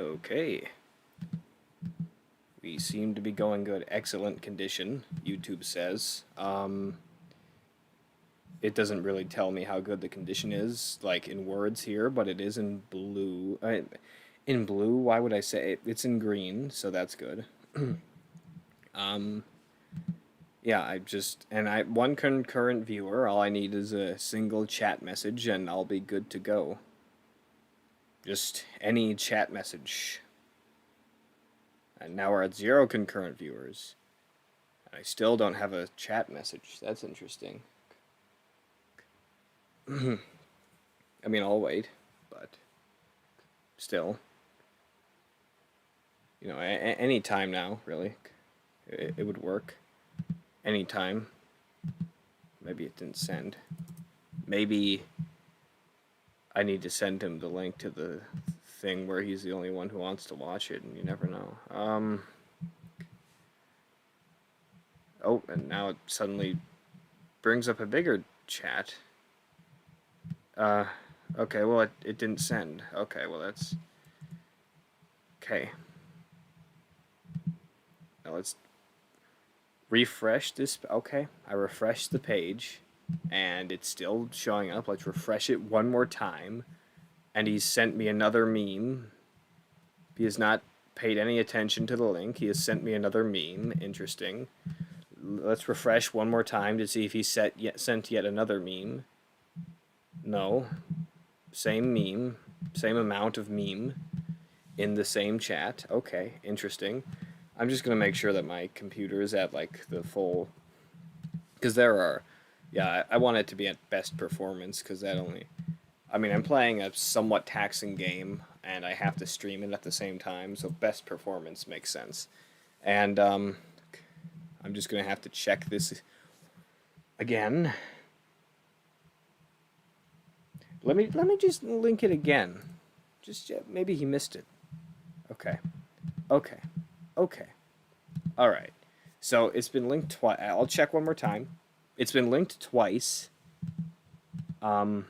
Okay. We seem to be going good. Excellent condition, YouTube says. It doesn't really tell me how good the condition is, like in words here, but it is in blue. In blue, why would I say it? It's in green, so that's good. um, yeah, one concurrent viewer. All I need is a single chat message, and I'll be good to go. Just any chat message. And now we're at 0 concurrent viewers. And I still don't have a chat message. That's interesting. I mean, I'll wait, but still. You know, any time now, really. It would work. Any time. Maybe it didn't send. Maybe I need to send him the link to the thing where he's the only one who wants to watch it, and you never know. Oh, and now it suddenly brings up a bigger chat. Okay, well, it didn't send. Okay, well, that's... Okay. Now let's refresh this. Okay, I refreshed the page, and it's still showing up. Let's refresh it one more time. And he's sent me another meme. He has not paid any attention to the link. He has sent me another meme. Interesting. Let's refresh one more time to see if he sent yet another meme. No. Same meme. Same amount of meme in the same chat. Okay, interesting. I'm just going to make sure that my computer is at, like, the full... Because there are... Yeah, I want it to be at best performance, because that only... I mean, I'm playing a somewhat taxing game, and I have to stream it at the same time, so best performance makes sense. And, I'm just going to have to check this again. Let me just link it again. Just, maybe he missed it. Okay. Okay. Okay. Alright. So, it's been linked twice. I'll check one more time. It's been linked twice. I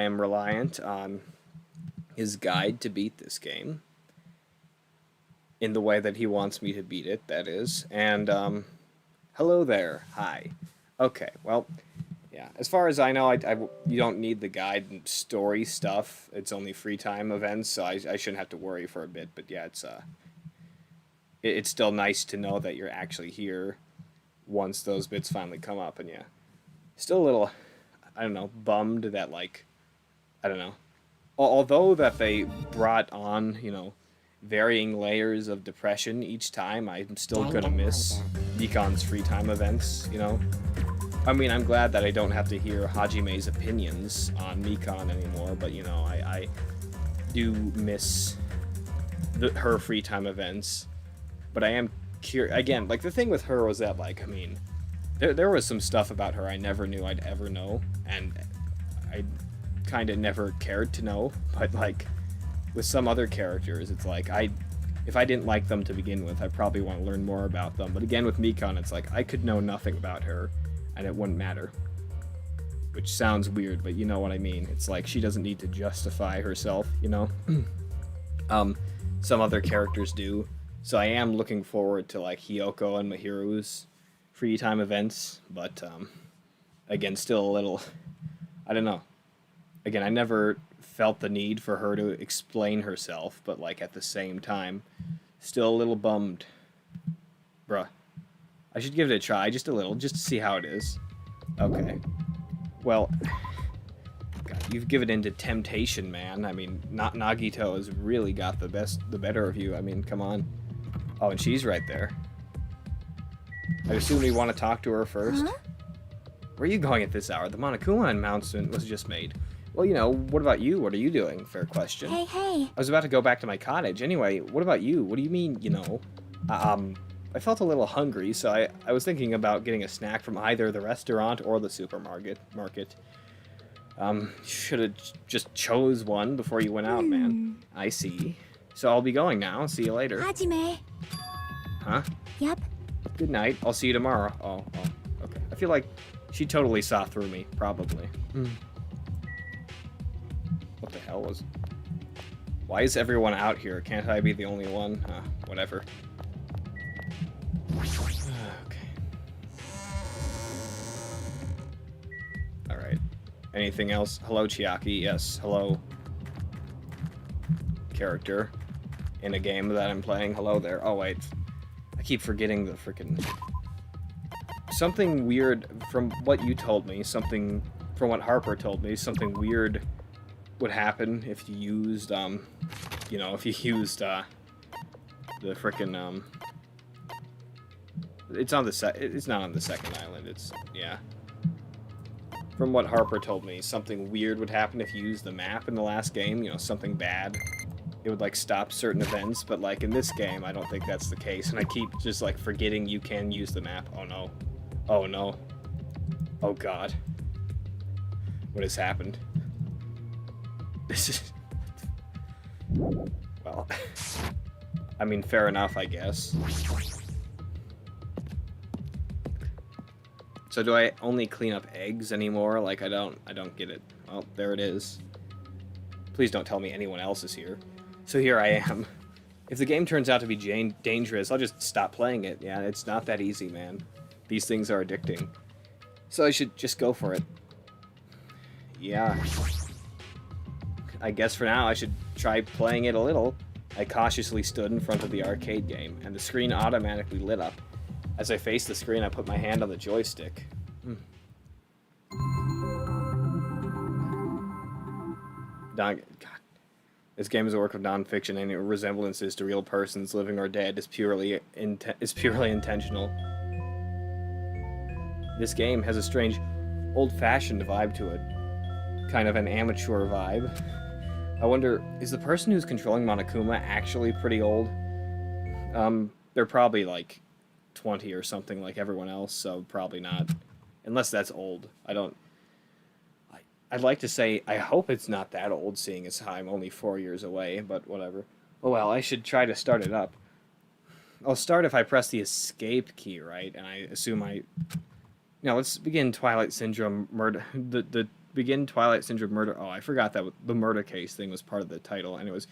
am reliant on his guide to beat this game. In the way that he wants me to beat it, that is. And, hello there. Hi. Okay, well, yeah. As far as I know, you don't need the guide and story stuff. It's only free time events, so I shouldn't have to worry for a bit. But yeah, it's still nice to know that you're actually here once those bits finally come up. And yeah, still a little, I don't know, bummed that, like, I don't know. Although that they brought on, you know, varying layers of depression each time, I'm still gonna miss Mikan's free time events, you know? I mean, I'm glad that I don't have to hear Hajime's opinions on Mikan anymore, but, you know, I do miss her free time events. But I am curious, again, like, the thing with her was that, like, I mean, there was some stuff about her I never knew I'd ever know, and I kind of never cared to know, but, like, with some other characters, it's like, if I didn't like them to begin with, I probably want to learn more about them. But again, with Mikan, it's like, I could know nothing about her, and it wouldn't matter. Which sounds weird, but you know what I mean. It's like, she doesn't need to justify herself, you know? Some other characters do. So I am looking forward to, like, Hiyoko and Mahiru's free time events, but, again, still a little, I don't know. Again, I never felt the need for her to explain herself, but, like, at the same time, still a little bummed. Bruh. I should give it a try, just a little, just to see how it is. Okay. Well, God, you've given in to temptation, man. I mean, Nagito has really got the better of you. I mean, come on. Oh, and she's right there. I assume we want to talk to her first. Huh? Where are you going at this hour? The Monokuma announcement was just made. Well, you know, what about you? What are you doing? Fair question. Hey, hey. I was about to go back to my cottage. Anyway, what about you? What do you mean, you know? I felt a little hungry, so I was thinking about getting a snack from either the restaurant or the supermarket. Should have just chose one before you went out, man. I see. So I'll be going now. See you later. Hajime. Huh? Yep. Good night. I'll see you tomorrow. Oh, okay. I feel like she totally saw through me, probably. What the hell was... Why is everyone out here? Can't I be the only one? Whatever. Okay. Alright. Anything else? Hello, Chiaki. Yes, hello. Character. In a game that I'm playing. Hello there. Oh, wait. I keep forgetting the freaking... Something weird from what you told me, something... From what Harper told me, something weird would happen if you used, you know, if you used, the frickin', it's on the it's not on the second island, it's, yeah. From what Harper told me, something weird would happen if you used the map in the last game, you know, something bad. It would, like, stop certain events, but, like, in this game, I don't think that's the case, and I keep just, like, forgetting you can use the map. Oh, no. Oh, no. Oh, God. What has happened? This is... Well... I mean, fair enough, I guess. So do I only clean up eggs anymore? Like, I don't get it. Oh, there it is. Please don't tell me anyone else is here. So here I am. If the game turns out to be dangerous, I'll just stop playing it. Yeah, it's not that easy, man. These things are addicting. So I should just go for it. Yeah. I guess for now I should try playing it a little. I cautiously stood in front of the arcade game, and the screen automatically lit up. As I faced the screen, I put my hand on the joystick. God. This game is a work of non-fiction, and resemblances to real persons, living or dead, is purely intentional. This game has a strange, old-fashioned vibe to it. Kind of an amateur vibe. I wonder, is the person who's controlling Monokuma actually pretty old? They're probably like 20 or something like everyone else, so probably not. Unless that's old. I'd like to say, I hope it's not that old, seeing as I'm only 4 years away, but whatever. Oh well, I should try to start it up. I'll start if I press the escape key, right? And I assume Now, let's begin Twilight Syndrome murder... Begin Twilight Syndrome murder... Oh, I forgot that the murder case thing was part of the title. Anyways,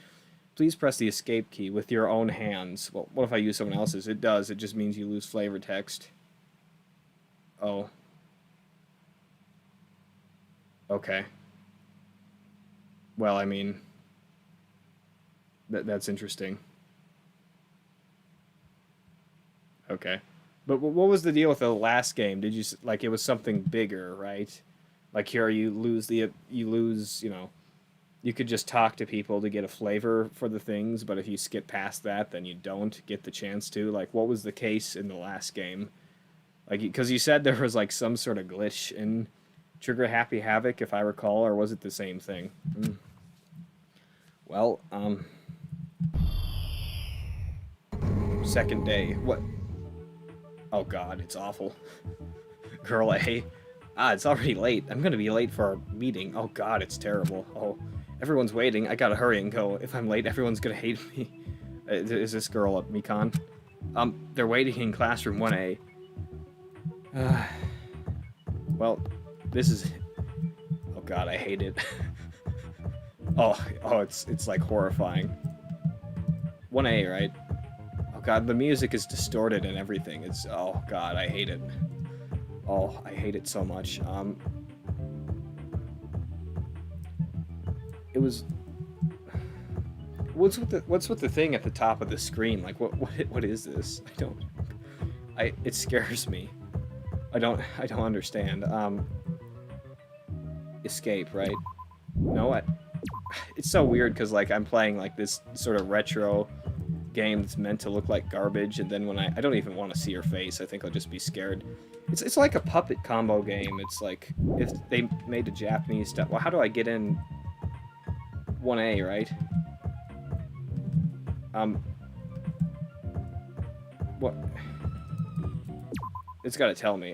please press the escape key with your own hands. Well, what if I use someone else's? It does. It just means you lose flavor text. Oh. Okay. Well, I mean... That's interesting. Okay. But what was the deal with the last game? Did you... Like, it was something bigger, right? Like here, you lose, you know, you could just talk to people to get a flavor for the things, but if you skip past that, then you don't get the chance to. Like, what was the case in the last game? Like, because you said there was, like, some sort of glitch in Trigger Happy Havoc, if I recall, or was it the same thing? Well, second day. What? Oh, God, it's awful. Girl A. It's already late. I'm gonna be late for our meeting. Oh God, it's terrible. Oh, everyone's waiting. I gotta hurry and go. If I'm late, everyone's gonna hate me. Is this girl at Mikan? They're waiting in classroom 1A. Well, this is... Oh God, I hate it. oh, it's like horrifying. 1A, right? Oh God, the music is distorted and everything. It's... Oh God, I hate it. Oh, I hate it so much. It was... What's with the thing at the top of the screen? Like, what is this? It scares me. I don't understand. Escape, right? No, what? It's so weird because, like, I'm playing, like, this sort of retro game that's meant to look like garbage, and then when I don't even want to see her face. I think I'll just be scared. It's like a puppet combo game. It's like if they made a Japanese stuff. Well, how do I get in 1A, right? What? It's got to tell me.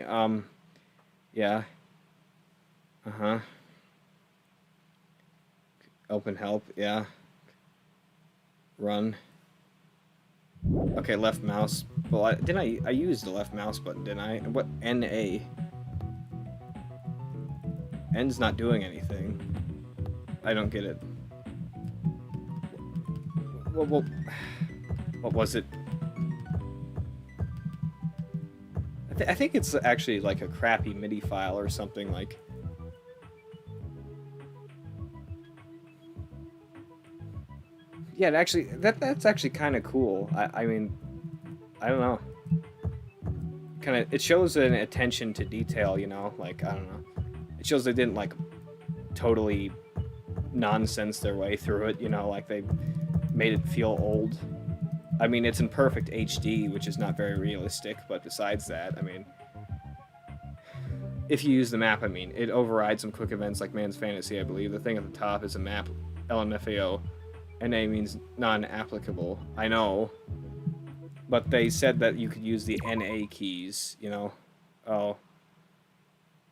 Yeah. Uh-huh. Open help, yeah. Run. Okay, left mouse. Well, I used the left mouse button, didn't I? What? NA. N's not doing anything. I don't get it. what was it? I think it's actually like a crappy MIDI file or something like. Yeah, that's actually kind of cool. I mean, I don't know. It shows an attention to detail, you know. Like I don't know. It shows they didn't like totally nonsense their way through it, you know. Like they made it feel old. I mean, it's in perfect HD, which is not very realistic, but besides that, I mean, if you use the map, I mean, it overrides some quick events like Man's Fantasy, I believe. The thing at the top is a map, LMFAO. NA means non-applicable. I know, but they said that you could use the NA keys, you know. Oh,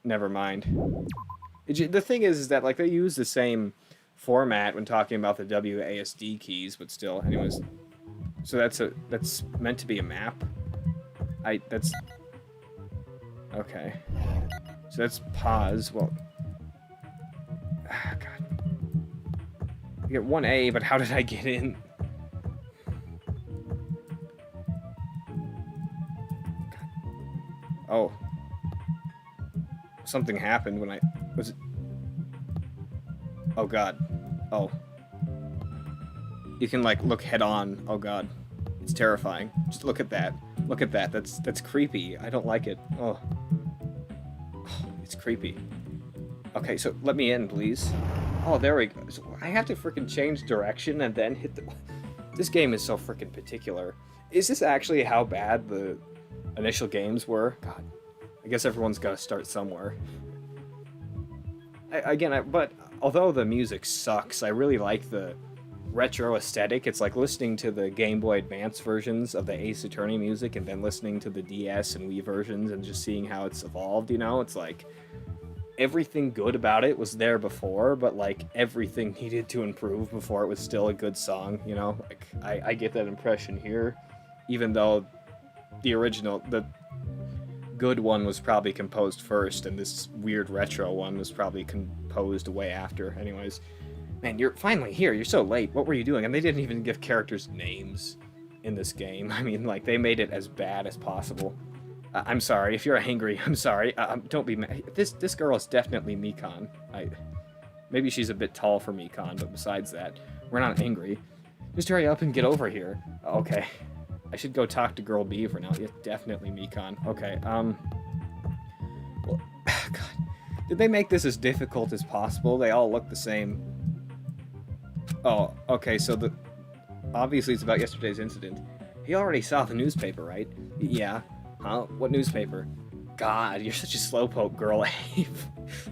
never mind. The thing is that, like, they use the same format when talking about the WASD keys, but still, anyways. So that's meant to be a map. That's okay. So that's pause. Well, God. I get 1A, but how did I get in? God. Oh, something happened when I was. Oh God. Oh. You can like look head on. Oh God, it's terrifying. Just look at that. Look at that. That's creepy. I don't like it. Oh, it's creepy. Okay, so let me in, please. Oh, there we go. So I have to freaking change direction and then hit the. This game is so freaking particular. Is this actually how bad the initial games were? God, I guess everyone's got to start somewhere. But although the music sucks, I really like the retro aesthetic. It's like listening to the Game Boy Advance versions of the Ace Attorney music and then listening to the DS and Wii versions and just seeing how it's evolved, you know? It's like everything good about it was there before, but like everything needed to improve before it was still a good song, you know? Like I get that impression here, even though the good one was probably composed first and this weird retro one was probably composed way after. Anyways, man, you're finally here. You're so late. What were you doing? And they didn't even give characters names in this game. I mean, like, they made it as bad as possible. I'm sorry. If you're angry, I'm sorry. Don't be mad. This girl is definitely Mikan. Maybe she's a bit tall for Mikan, but besides that, we're not angry. Just hurry up and get over here. Okay. I should go talk to Girl Beaver now. Yeah, definitely Mikan. Okay, well, God. Did they make this as difficult as possible? They all look the same. Oh, okay, so obviously it's about yesterday's incident. He already saw the newspaper, right? Yeah. Huh? What newspaper? God, you're such a slowpoke, Girl Ape.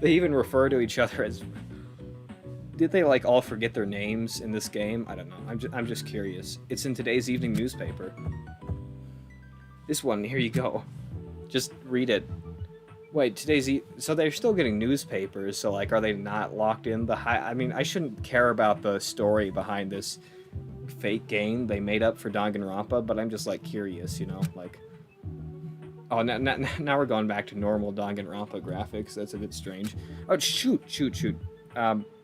They even refer to each other as... Did they, like, all forget their names in this game? I don't know. I'm just curious. It's in today's evening newspaper. This one, here you go. Just read it. Wait, so they're still getting newspapers, so, like, are they not locked in the I mean, I shouldn't care about the story behind this fake game they made up for Danganronpa, but I'm just, like, curious, you know? Like... Oh, now we're going back to normal Danganronpa graphics. That's a bit strange. Oh, shoot.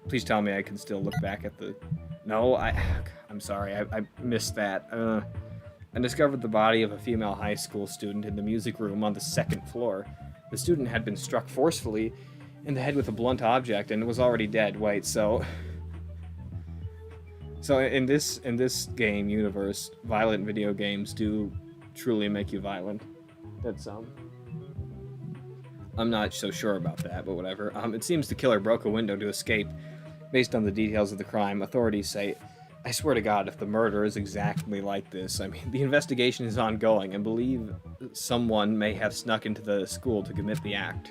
Please tell me I can still look back at the... No, I'm sorry, I missed that. I discovered the body of a female high school student in the music room on the second floor. The student had been struck forcefully in the head with a blunt object and was already dead. Wait, so in this game universe, violent video games do truly make you violent. That's I'm not so sure about that, but whatever. It seems the killer broke a window to escape. Based on the details of the crime, authorities say, I swear to God, if the murder is exactly like this, I mean, the investigation is ongoing and believe someone may have snuck into the school to commit the act.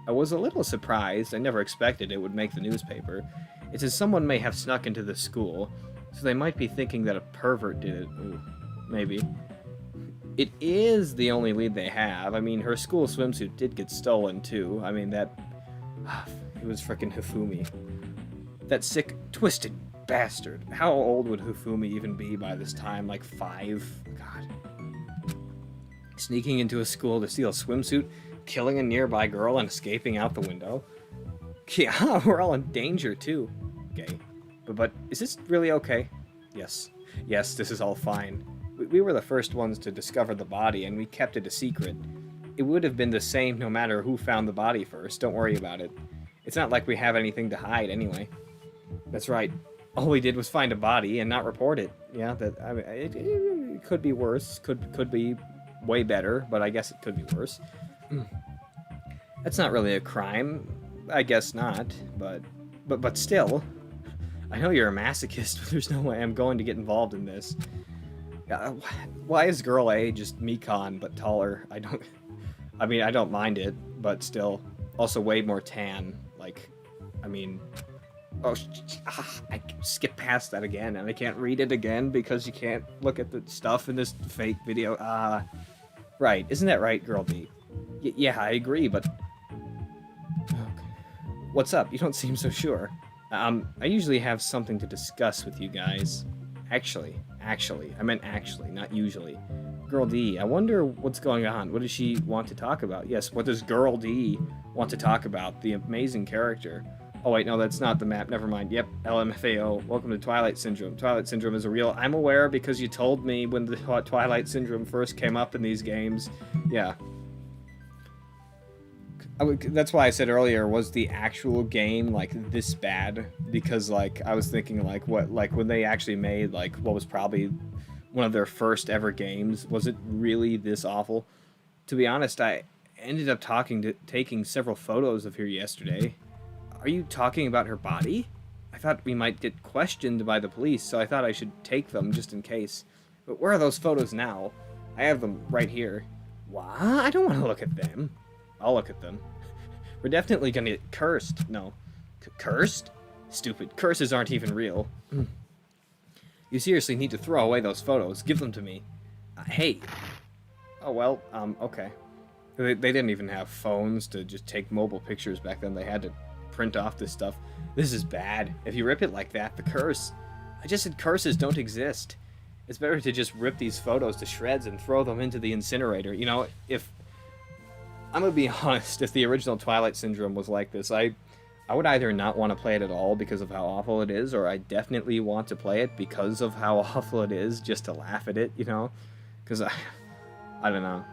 I was a little surprised. I never expected it would make the newspaper. It says someone may have snuck into the school, so they might be thinking that a pervert did it. Ooh, maybe. It is the only lead they have. I mean, her school swimsuit did get stolen, too. I mean, it was frickin' Hifumi. That sick, twisted bastard. How old would Hifumi even be by this time? Like 5? God. Sneaking into a school to steal a swimsuit, killing a nearby girl, and escaping out the window. Yeah, we're all in danger, too. Gay. But is this really okay? Yes. Yes, this is all fine. We were the first ones to discover the body, and we kept it a secret. It would have been the same no matter who found the body first. Don't worry about it. It's not like we have anything to hide anyway. That's right. All we did was find a body and not report it. Yeah, that I mean, it could be worse. Could be way better, but I guess it could be worse. That's not really a crime. I guess not, but still. I know you're a masochist, but there's no way I'm going to get involved in this. Why is girl A just Mekon but taller? I mean, I don't mind it, but still. Also way more tan. Like, I mean... Oh, I skipped past that again, and I can't read it again because you can't look at the stuff in this fake video. Right. Isn't that right, girl D? Yeah, I agree, but... Okay. What's up? You don't seem so sure. I usually have something to discuss with you guys. Actually, I meant actually, not usually. Girl D, I wonder what's going on. What does she want to talk about? Yes, what does Girl D want to talk about? The amazing character. Oh wait, no, that's not the map. Never mind. Yep, LMFAO. Welcome to Twilight Syndrome. Twilight Syndrome is a real... I'm aware because you told me when the Twilight Syndrome first came up in these games. Yeah. That's why I said earlier, was the actual game like this bad? Because like I was thinking like when they actually made like what was probably one of their first ever games, was it really this awful? To be honest, I ended up taking several photos of her yesterday. Are you talking about her body? I thought we might get questioned by the police, so I thought I should take them just in case. But where are those photos now? I have them right here. What? I don't want to look at them. I'll look at them. We're definitely gonna get cursed. No. Cursed? Stupid. Curses aren't even real. You seriously need to throw away those photos. Give them to me. Hey. Oh, well, okay. They didn't even have phones to just take mobile pictures back then. They had to print off this stuff. This is bad. If you rip it like that, the curse. I just said curses don't exist. It's better to just rip these photos to shreds and throw them into the incinerator. You know, if... I'm gonna be honest, if the original Twilight Syndrome was like this, I would either not want to play it at all because of how awful it is, or I definitely want to play it because of how awful it is, just to laugh at it, you know? Because I don't know.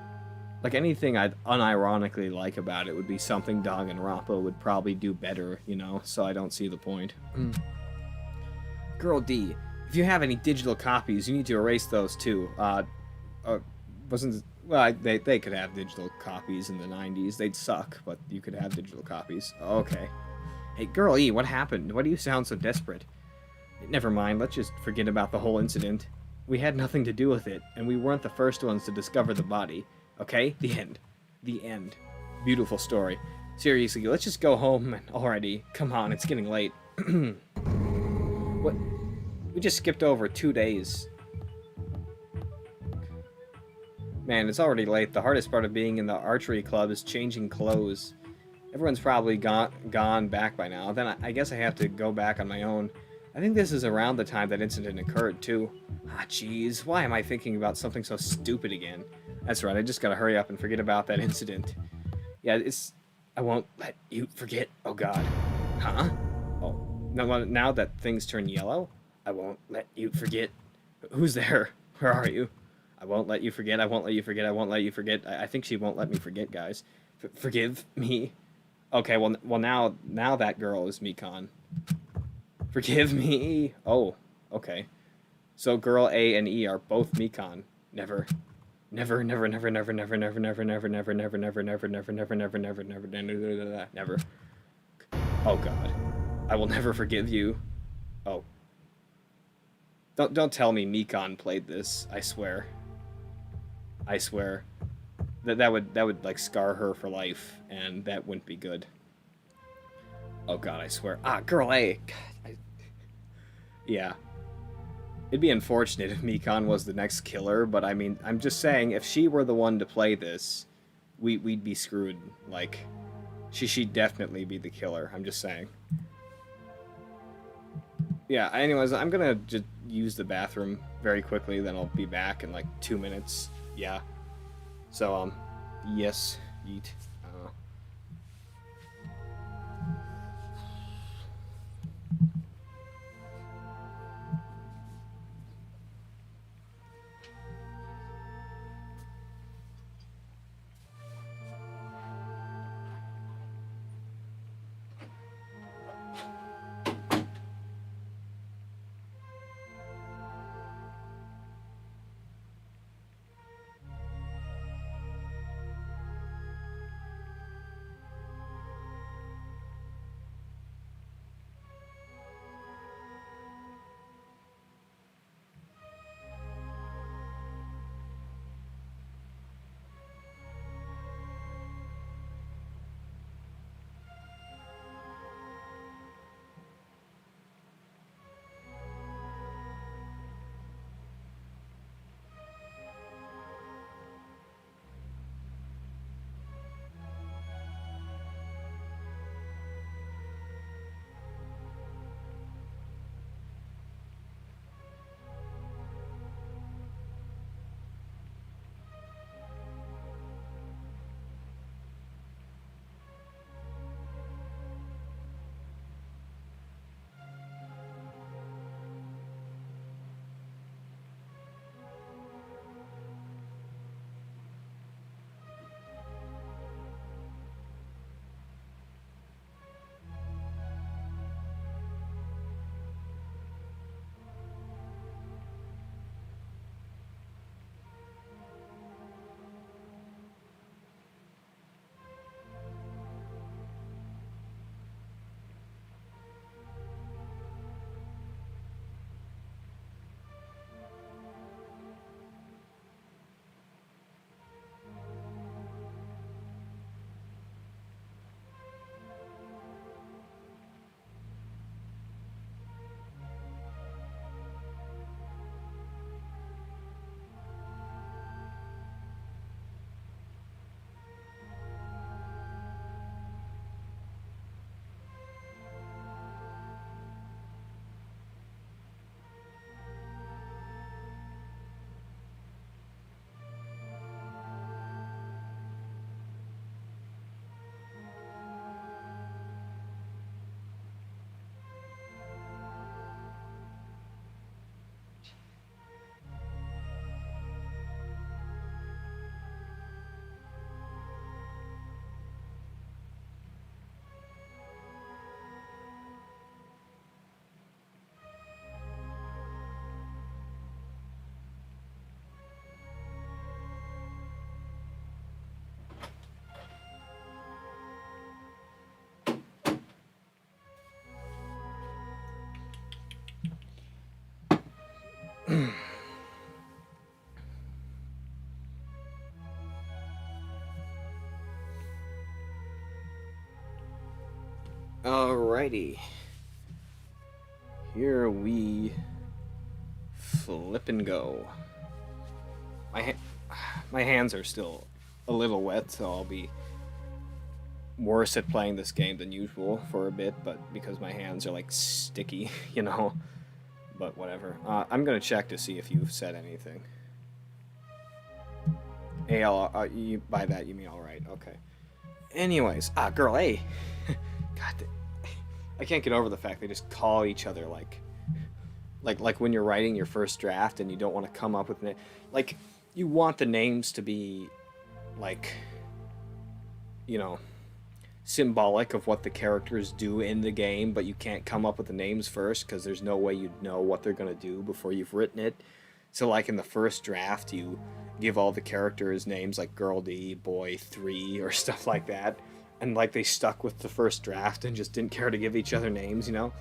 Like, anything I'd unironically like about it would be something Danganronpa would probably do better, you know? So I don't see the point. Girl D, if you have any digital copies, you need to erase those too. Wasn't... Well, they could have digital copies in the 90s. They'd suck, but you could have digital copies. Okay. Hey, Girl E, what happened? Why do you sound so desperate? Never mind, let's just forget about the whole incident. We had nothing to do with it, and we weren't the first ones to discover the body. Okay? The end. The end. Beautiful story. Seriously, let's just go home already. Come on, it's getting late. What? We just skipped over 2 days. Man, it's already late. The hardest part of being in the archery club is changing clothes. Everyone's probably gone back by now. Then I guess I have to go back on my own. I think this is around the time that incident occurred, too. Ah, jeez. Why am I thinking about something so stupid again? That's right, I just gotta hurry up and forget about that incident. Yeah, I won't let you forget. Oh, God. Huh? Oh, now that things turn yellow? I won't let you forget. Who's there? Where are you? I won't let you forget, I won't let you forget, I won't let you forget. I think she won't let me forget, guys. Forgive me? Okay, well now that girl is Mekon. Forgive me? Oh, okay. So girl A and E are both Mekon. Never. Never, never, never, never, never, never, never, never, never, never, never, never, never, never, never, never, never, never. Oh, God. I will never forgive you. Oh. Don't tell me Mekon played this, I swear. I swear. That would like scar her for life, and that wouldn't be good. Oh, God, I swear. Ah, girl A. God, yeah. It'd be unfortunate if Mekon was the next killer, but I mean, I'm just saying, if she were the one to play this, we'd be screwed. Like, she'd definitely be the killer, I'm just saying. Yeah, anyways, I'm gonna just use the bathroom very quickly, then I'll be back in like 2 minutes. Yeah. So, yes, yeet. Alrighty. Here we flip and go. My hands are still a little wet, so I'll be worse at playing this game than usual for a bit, but because my hands are like sticky, you know. But whatever. I'm gonna check to see if you've said anything. You by that you mean alright, okay. Anyways, girl A. God, I can't get over the fact they just call each other like when you're writing your first draft and you don't want to come up with like you want the names to be like, you know, symbolic of what the characters do in the game, but you can't come up with the names first because there's no way you'd know what they're gonna do before you've written it. So like in the first draft, you give all the characters names like Girl D, Boy 3, or stuff like that, and like they stuck with the first draft and just didn't care to give each other names, you know.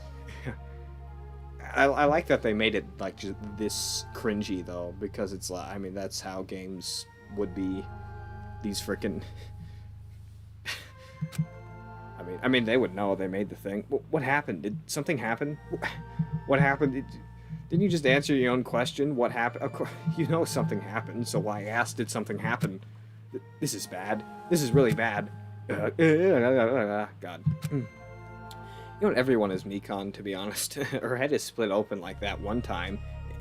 I like that they made it like just this cringy though, because it's like, I mean, that's how games would be. These freaking I mean, they would know they made the thing. What happened? Did something happen? What happened? Didn't you just answer your own question? What happened? Of course, you know something happened, so why ask, did something happen? This is bad. This is really bad. God. You know, everyone is Mikon, to be honest. Her head is split open like that one time.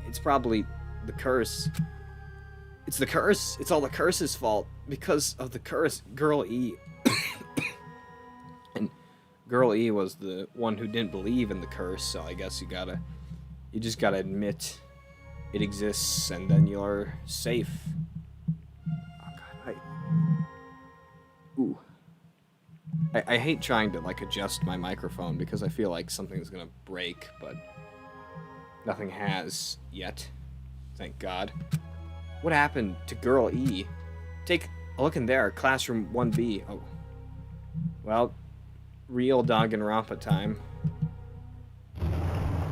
It's probably the curse. It's the curse. It's all the curse's fault. Because of the curse, Girl E. And Girl E was the one who didn't believe in the curse, so I guess you just gotta admit it exists, and then you're safe. Oh god, ooh. I hate trying to like adjust my microphone because I feel like something's gonna break, but nothing has yet. Thank God. What happened to Girl E? Take a look in there, classroom 1B. Oh. Well, real Danganronpa time.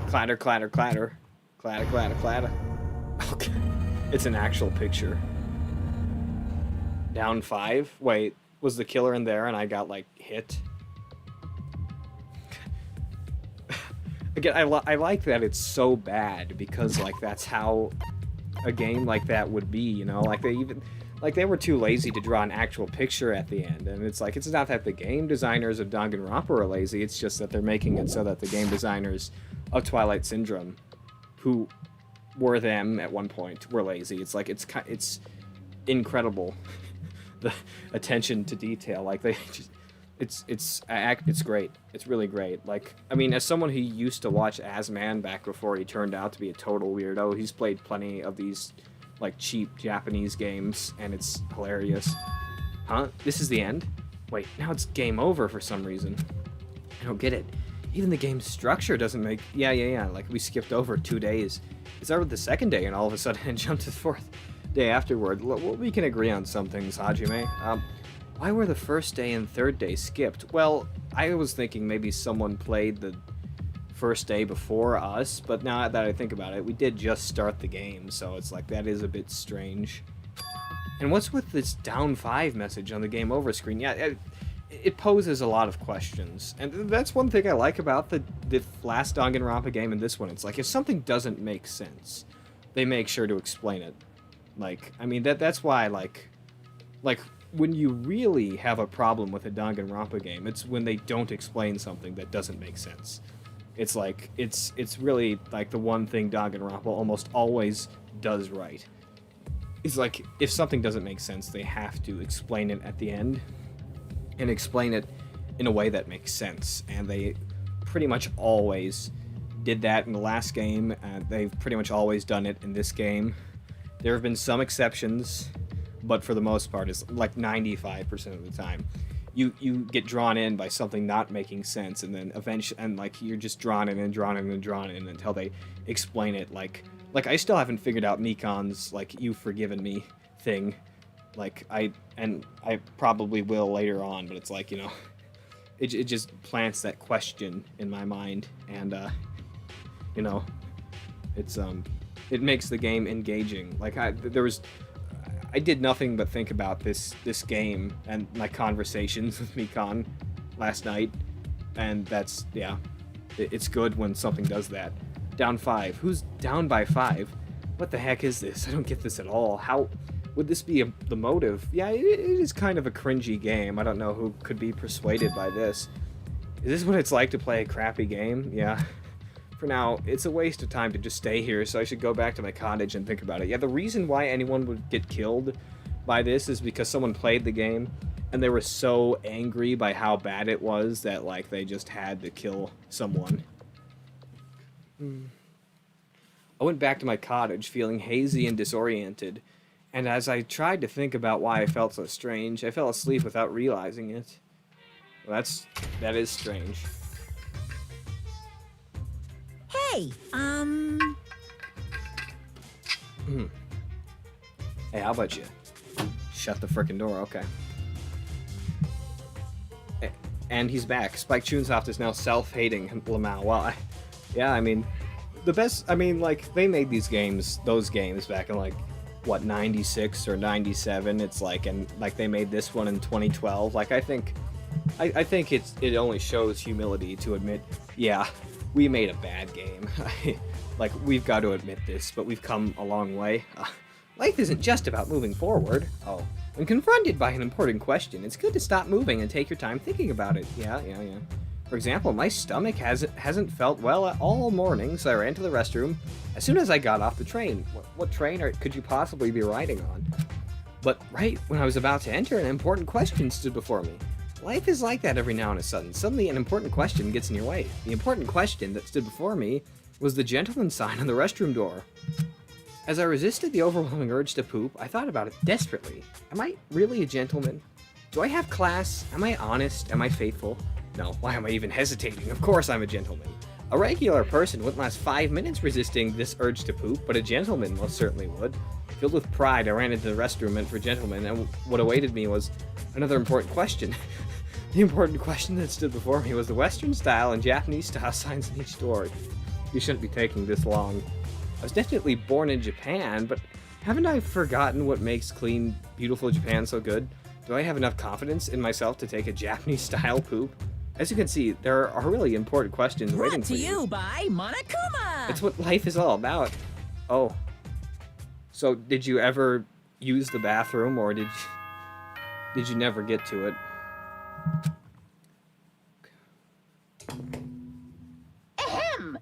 Clatter, clatter, clatter. Clatter, clatter, clatter. Okay. It's an actual picture. Down 5? Wait, was the killer in there and I got, like, hit? Again, I like that it's so bad because, like, that's how a game like that would be, you know? Like, they were too lazy to draw an actual picture at the end, and it's like, it's not that the game designers of Danganronpa are lazy, it's just that they're making it so that the game designers of Twilight Syndrome, who were them at one point, were lazy. It's like, it's incredible, the attention to detail. Like, they just, it's great. It's really great. Like, I mean, as someone who used to watch Asman back before he turned out to be a total weirdo, he's played plenty of these like cheap Japanese games, and it's hilarious. Huh? This is the end? Wait, now it's game over for some reason. I don't get it. Even the game's structure doesn't make... Yeah, like we skipped over 2 days. It started with the second day, and all of a sudden it jumped to the fourth day afterward. We can agree on some things, Hajime. Why were the first day and third day skipped? Well, I was thinking maybe someone played the first day before us, but now that I think about it, we did just start the game, so it's like, that is a bit strange. And what's with this down 5 message on the game over screen? Yeah, it poses a lot of questions, and that's one thing I like about the last Danganronpa game and this one. It's like, if something doesn't make sense, they make sure to explain it. Like, I mean, that's why, like, when you really have a problem with a Danganronpa game, it's when they don't explain something that doesn't make sense. It's like, it's really like the one thing Danganronpa almost always does right. It's like, if something doesn't make sense, they have to explain it at the end, and explain it in a way that makes sense. And they pretty much always did that in the last game, and they've pretty much always done it in this game. There have been some exceptions, but for the most part, it's like 95% of the time. You get drawn in by something not making sense, and then eventually, and like, you're just drawn in and drawn in and drawn in until they explain it. Like I still haven't figured out Mikon's like "you've forgiven me" thing. Like, I probably will later on, but it's like, you know, it just plants that question in my mind, and you know, it's It makes the game engaging. Like, I did nothing but think about this game and my conversations with Mikan last night, and that's, yeah, it's good when something does that. Down 5. Who's down by 5? What the heck is this? I don't get this at all. How would this be the motive? Yeah, it is kind of a cringy game. I don't know who could be persuaded by this. Is this what it's like to play a crappy game? Yeah. For now, it's a waste of time to just stay here, so I should go back to my cottage and think about it. Yeah, the reason why anyone would get killed by this is because someone played the game, and they were so angry by how bad it was that, like, they just had to kill someone. I went back to my cottage feeling hazy and disoriented, and as I tried to think about why I felt so strange, I fell asleep without realizing it. Well, that is strange. Hey, Hey, how about you? Shut the frickin' door, okay. And he's back. Spike Chunsoft is now self-hating Lamau. Well, yeah, I mean, like, they made those games back in, like, what, 96 or 97? It's like, and, like, they made this one in 2012. Like, I think it only shows humility to admit, yeah, we made a bad game. Like, we've got to admit this, but we've come a long way. Life isn't just about moving forward. Oh. When confronted by an important question, it's good to stop moving and take your time thinking about it. Yeah. For example, my stomach hasn't felt well at all morning, so I ran to the restroom as soon as I got off the train. What train could you possibly be riding on? But right when I was about to enter, an important question stood before me. Life is like that every now and then. Suddenly, an important question gets in your way. The important question that stood before me was the gentleman's sign on the restroom door. As I resisted the overwhelming urge to poop, I thought about it desperately. Am I really a gentleman? Do I have class? Am I honest? Am I faithful? No, why am I even hesitating? Of course I'm a gentleman. A regular person wouldn't last 5 minutes resisting this urge to poop, but a gentleman most certainly would. Filled with pride, I ran into the restroom meant for gentlemen, and what awaited me was another important question. The important question that stood before me was the Western style and Japanese style signs on each door. You shouldn't be taking this long. I was definitely born in Japan, but haven't I forgotten what makes clean, beautiful Japan so good? Do I have enough confidence in myself to take a Japanese-style poop? As you can see, there are really important questions waiting for you. Brought to you by Monokuma! It's what life is all about. Oh. So, did you ever use the bathroom, or did you never get to it? Ahem!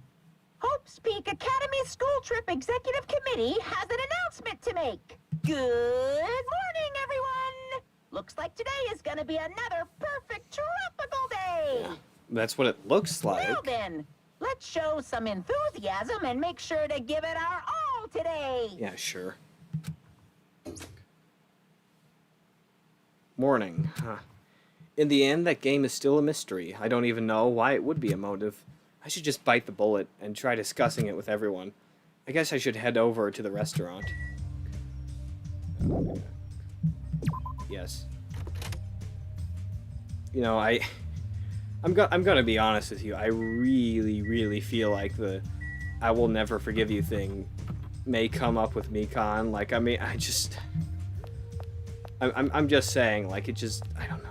Hope's Peak Academy School Trip Executive Committee has an announcement to make. Good morning, everyone! Looks like today is gonna be another perfect tropical day! That's what it looks like. Well then, let's show some enthusiasm and make sure to give it our all today! Yeah, sure. Morning. Huh. In the end, that game is still a mystery. I don't even know why it would be a motive. I should just bite the bullet and try discussing it with everyone. I guess I should head over to the restaurant. Yes. You know, I'm gonna be honest with you. I really feel like the "I will never forgive you" thing may come up with Mikan. Like, I mean, I'm just saying, like, it just, I don't know.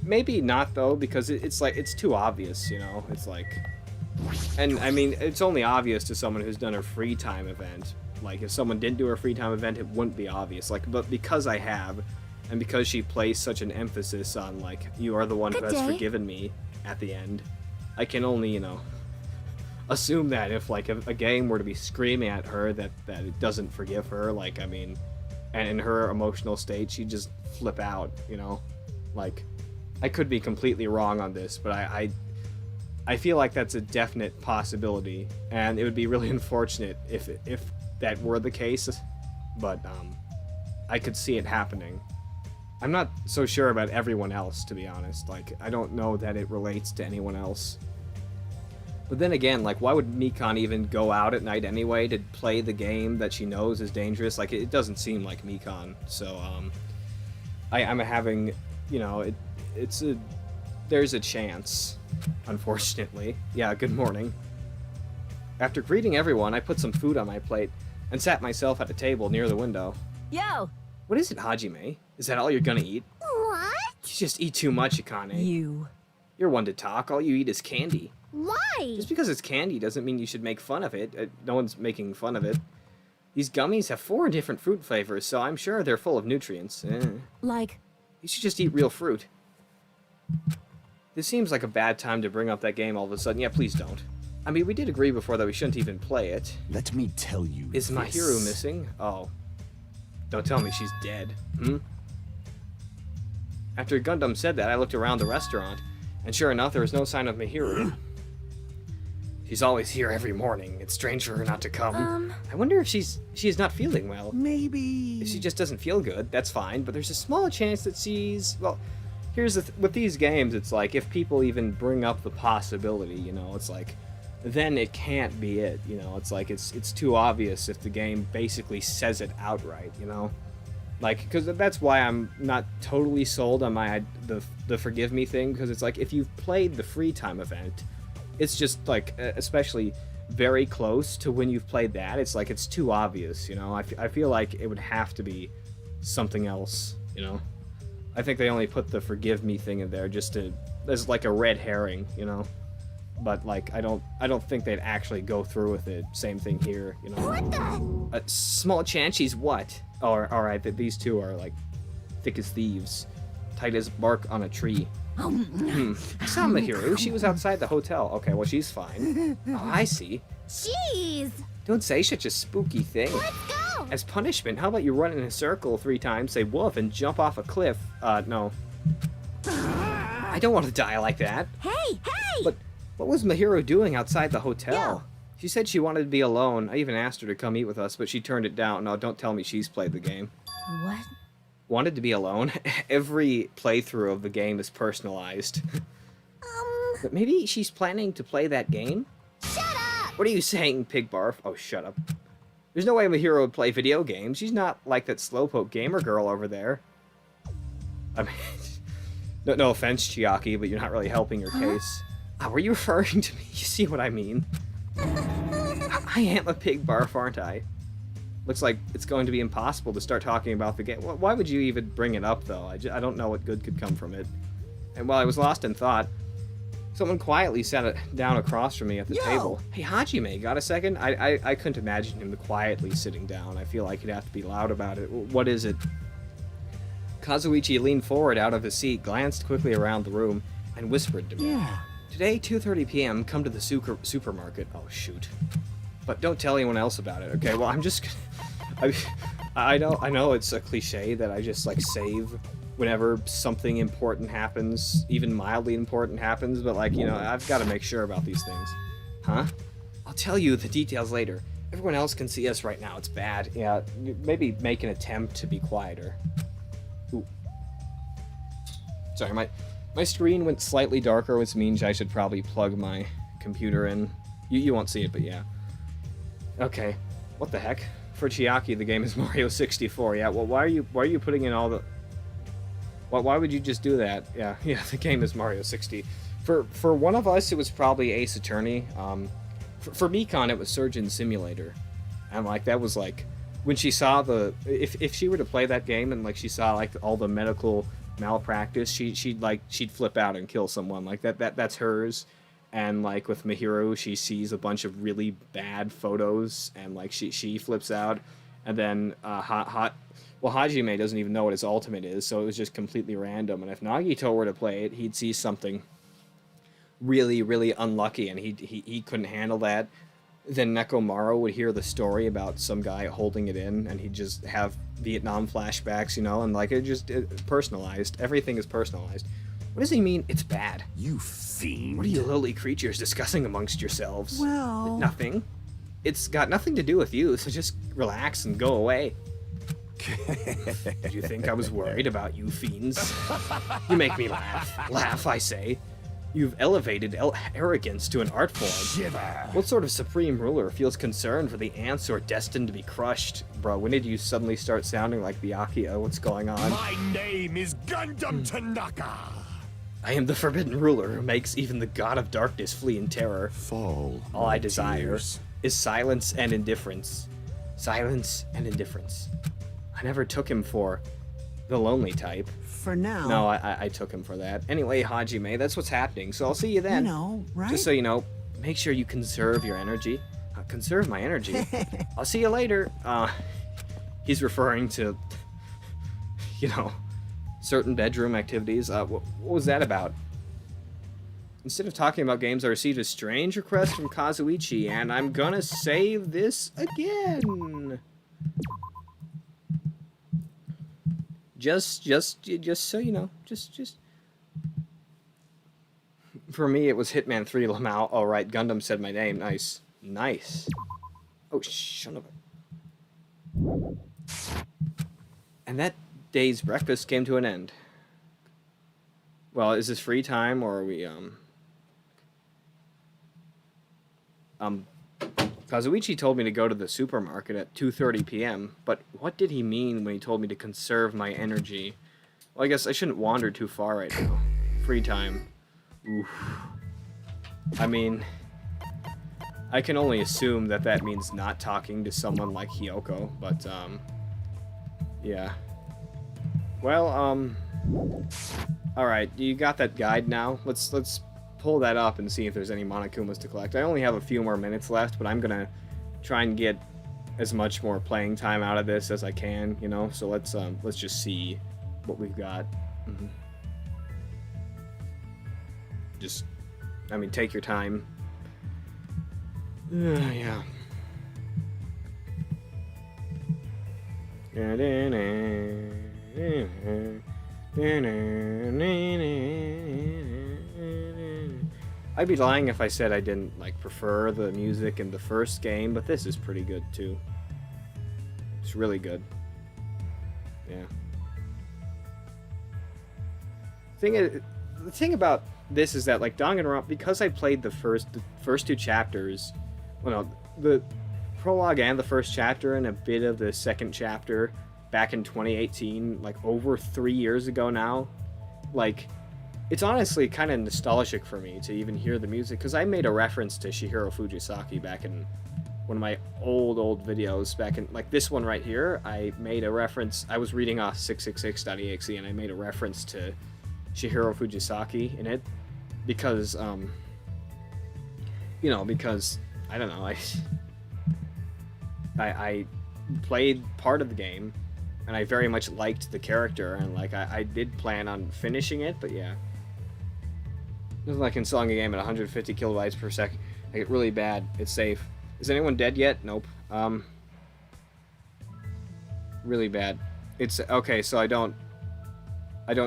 Maybe not, though, because it's like, it's too obvious, you know? It's like, and I mean, it's only obvious to someone who's done a free time event. Like, if someone didn't do a free time event, it wouldn't be obvious. Like, but because I have, and because she placed such an emphasis on, like, you are the one who has forgiven me at the end, I can only, you know, assume that if, like, a game were to be screaming at her that it doesn't forgive her, like, I mean, and in her emotional state, she'd just flip out, you know? Like, I could be completely wrong on this, but I feel like that's a definite possibility, and it would be really unfortunate if that were the case, but I could see it happening. I'm not so sure about everyone else, to be honest. Like, I don't know that it relates to anyone else. But then again, like, why would Mikan even go out at night anyway to play the game that she knows is dangerous? Like, it doesn't seem like Mikan. So, I'm having, you know, there's a chance, unfortunately. Yeah, good morning. After greeting everyone, I put some food on my plate. and sat myself at a table near the window. Yo! What is it, Hajime? Is that all you're gonna eat? What? You just eat too much, Akane. You. You're one to talk. All you eat is candy. Why? Just because it's candy doesn't mean you should make fun of it. No one's making fun of it. These gummies have 4 different fruit flavors, so I'm sure they're full of nutrients. Like, You should just eat real fruit. This seems like a bad time to bring up that game all of a sudden. Yeah, please don't. I mean, we did agree before that we shouldn't even play it. Let me tell you. Is this. Mahiru missing? Oh. Don't tell me she's dead. After Gundam said that, I looked around the restaurant, and sure enough, there was no sign of Mahiru. She's always here every morning. It's strange for her not to come. I wonder if she is not feeling well. Maybe. If she just doesn't feel good, that's fine, but there's a small chance that she's... Well, here's the with these games, it's like, if people even bring up the possibility, you know, it's like, then it can't be it, you know? It's like, it's too obvious if the game basically says it outright, you know? Like, because that's why I'm not totally sold on the Forgive Me thing, because it's like, if you've played the free time event, it's just like, especially very close to when you've played that, it's like, it's too obvious, you know? I feel like it would have to be something else, you know? I think they only put the Forgive Me thing in there just to, as like a red herring, you know? But like, I don't think they'd actually go through with it. Same thing here, you know? What the? A small chance she's what? Oh, alright, that these two are like thick as thieves, tight as bark on a tree. I saw Mahiru. She was outside the hotel. Okay, well, she's fine. Oh, I see. Jeez. Don't say such a spooky thing. Let's go. As punishment, how about you run in a circle 3 times, say woof, and jump off a cliff? No. I don't want to die like that. Hey, hey. But what was Mahiru doing outside the hotel? Yo. She said she wanted to be alone. I even asked her to come eat with us, but she turned it down. No, don't tell me she's played the game. what? Wanted to be alone? Every playthrough of the game is personalized. But maybe she's planning to play that game? Shut up. What are you saying, Pig Barf? Oh, shut up. There's no way Mahiru would play video games. She's not like that slowpoke gamer girl over there. I mean, no offense, Chiaki, but you're not really helping your case. Were you referring to me? You see what I mean? I am a pig barf, aren't I? Looks like it's going to be impossible to start talking about the game. Why would you even bring it up, though? I don't know what good could come from it. And while I was lost in thought, someone quietly sat down across from me at the table. Hey, Hajime, got a second? I couldn't imagine him quietly sitting down. I feel like he'd have to be loud about it. What is it? Kazuichi leaned forward out of his seat, glanced quickly around the room, and whispered to me. Yeah. Today, 2:30 p.m., come to the supermarket. Oh, shoot. But don't tell anyone else about it, okay? Well, I'm just... I know it's a cliche that I just, like, save whenever something important happens, even mildly important happens, but, like, you know, I've got to make sure about these things. Huh? I'll tell you the details later. Everyone else can see us right now. It's bad. Yeah, maybe make an attempt to be quieter. Ooh. Sorry, my screen went slightly darker, which means I should probably plug my computer in. You won't see it, but yeah. Okay. What the heck? For Chiaki, the game is Mario 64. Yeah. Well, why are you putting in all the? Why would you just do that? Yeah. The game is Mario 60. For one of us, it was probably Ace Attorney. For Mikon, it was Surgeon Simulator, and like that was like when she saw the if she were to play that game and like she saw like all the medical malpractice, she'd flip out and kill someone. Like that's hers. And like with Mahiru, she sees a bunch of really bad photos and like she flips out. And then Hajime doesn't even know what his ultimate is, so it was just completely random. And if Nagito were to play it, he'd see something really, really unlucky and he couldn't handle that. Then Nekomaru would hear the story about some guy holding it in, and he'd just have Vietnam flashbacks, you know, and like it personalized. Everything is personalized. What does he mean, it's bad? You fiend. What are you lowly creatures discussing amongst yourselves? Well... Nothing. It's got nothing to do with you, so just relax and go away. Did you think I was worried about you fiends? You make me laugh. Laugh, I say. You've elevated arrogance to an art form. Shiver. What sort of supreme ruler feels concerned for the ants who are destined to be crushed? Bro, when did you suddenly start sounding like Byakuya? What's going on? My name is Gundam Tanaka. I am the forbidden ruler who makes even the god of darkness flee in terror. Fall. All I desire is silence and indifference. Silence and indifference. I never took him for the lonely type. For now. No, I took him for that. Anyway, Hajime, that's what's happening, so I'll see you then. You know, right? Just so you know, make sure you conserve your energy. Conserve my energy? I'll see you later. He's referring to, you know, certain bedroom activities. What was that about? Instead of talking about games, I received a strange request from Kazuichi, and I'm gonna save this again. Just so you know, just. For me, it was Hitman 3 Lamau. Oh, right, Gundam said my name. Nice. Nice. Oh, son of a... And that day's breakfast came to an end. Well, is this free time, or are we, Kazuichi told me to go to the supermarket at 2:30 p.m., but what did he mean when he told me to conserve my energy? Well, I guess I shouldn't wander too far right now. Free time. Oof. I mean, I can only assume that that means not talking to someone like Hyoko, but, yeah. Well, alright, you got that guide now? Let's pull that up and see if there's any Monokumas to collect. I only have a few more minutes left, but I'm gonna try and get as much more playing time out of this as I can, you know? So let's just see what we've got. Mm-hmm. Just, I mean, take your time. Yeah. I'd be lying if I said I didn't, like, prefer the music in the first game, but this is pretty good, too. It's really good. Yeah. The thing about this is that, like, Danganronpa, because I played the first two chapters, well, no, the prologue and the first chapter and a bit of the second chapter back in 2018, like, over 3 years ago now, like, it's honestly kind of nostalgic for me to even hear the music, because I made a reference to Shihiro Fujisaki back in one of my old videos, back in, like, this one right here. I made a reference, I was reading off 666.exe, and I made a reference to Shihiro Fujisaki in it, because, you know, because, I don't know, I played part of the game, and I very much liked the character, and, like, I did plan on finishing it, but yeah. Nothing like installing a game at 150 kilobytes per second. I get really bad. It's safe. Is anyone dead yet? Nope. Really bad. It's, okay, so I don't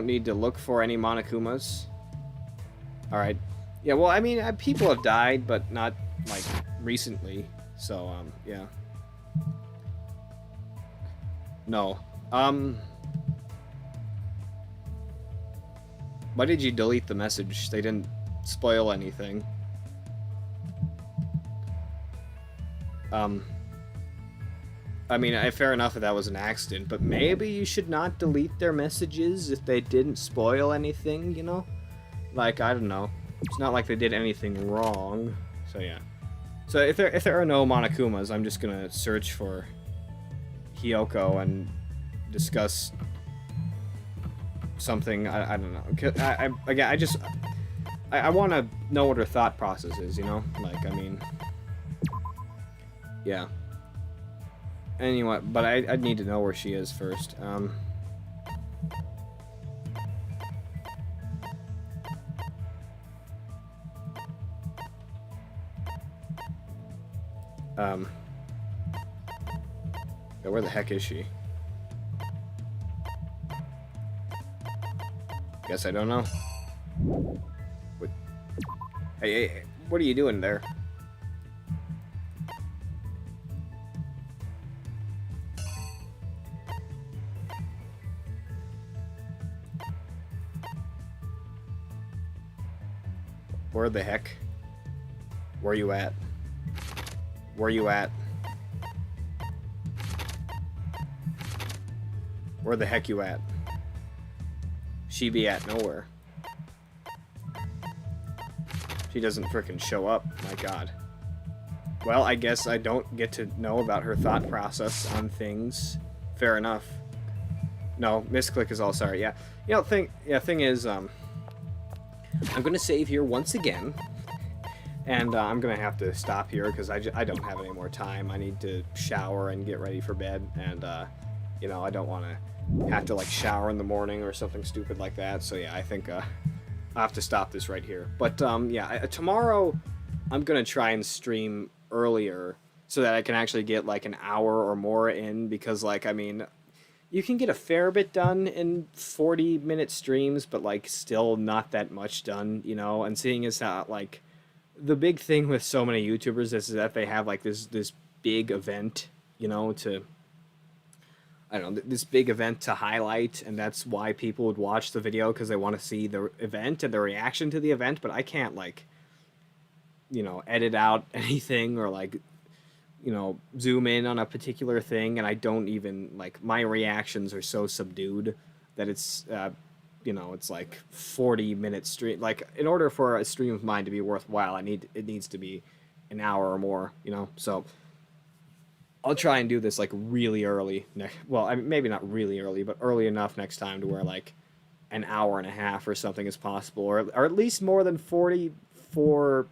need to look for any Monokumas. Alright. Yeah, well, I mean, people have died, but not, like, recently. So, yeah. No. Why did you delete the message? They didn't spoil anything. I mean, fair enough if that was an accident, but maybe you should not delete their messages if they didn't spoil anything, you know? Like, I don't know. It's not like they did anything wrong. So, yeah. So, if there are no Monokumas, I'm just gonna search for Hyoko and discuss something. I don't know. I want to know what her thought process is, you know? Like, I mean... Yeah. Anyway, but I'd need to know where she is first. Yeah, where the heck is she? Guess I don't know. What? Hey, what are you doing there? Where the heck? Where you at? Where you at? Where the heck you at? She be at nowhere. She doesn't frickin' show up. My god. well, I guess I don't get to know about her thought process on things. Fair enough. No, misclick is all sorry. Yeah, you know, thing is, I'm gonna save here once again, and I'm gonna have to stop here because I don't have any more time. I need to shower and get ready for bed, and you know, I don't want to have to like shower in the morning or something stupid like that. So yeah, I think I have to stop this right here. But yeah, tomorrow I'm gonna try and stream earlier so that I can actually get like an hour or more in, because like, I mean, you can get a fair bit done in 40-minute streams, but like still not that much done, you know. And seeing as how like the big thing with so many YouTubers is that they have like this big event, you know, to, I don't know, this big event to highlight, and that's why people would watch the video, because they want to see the event and the reaction to the event. But I can't like, you know, edit out anything or like, you know, zoom in on a particular thing, and I don't even like, my reactions are so subdued that it's you know, it's like 40-minute stream. Like, in order for a stream of mine to be worthwhile, it needs to be an hour or more, you know. So I'll try and do this like really early well, I mean, maybe not really early, but early enough next time to where like an hour and a half or something is possible, or at least more than 44,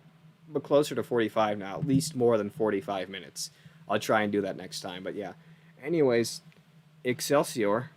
but closer to 45 now, at least more than 45 minutes. I'll try and do that next time. But yeah, anyways, Excelsior.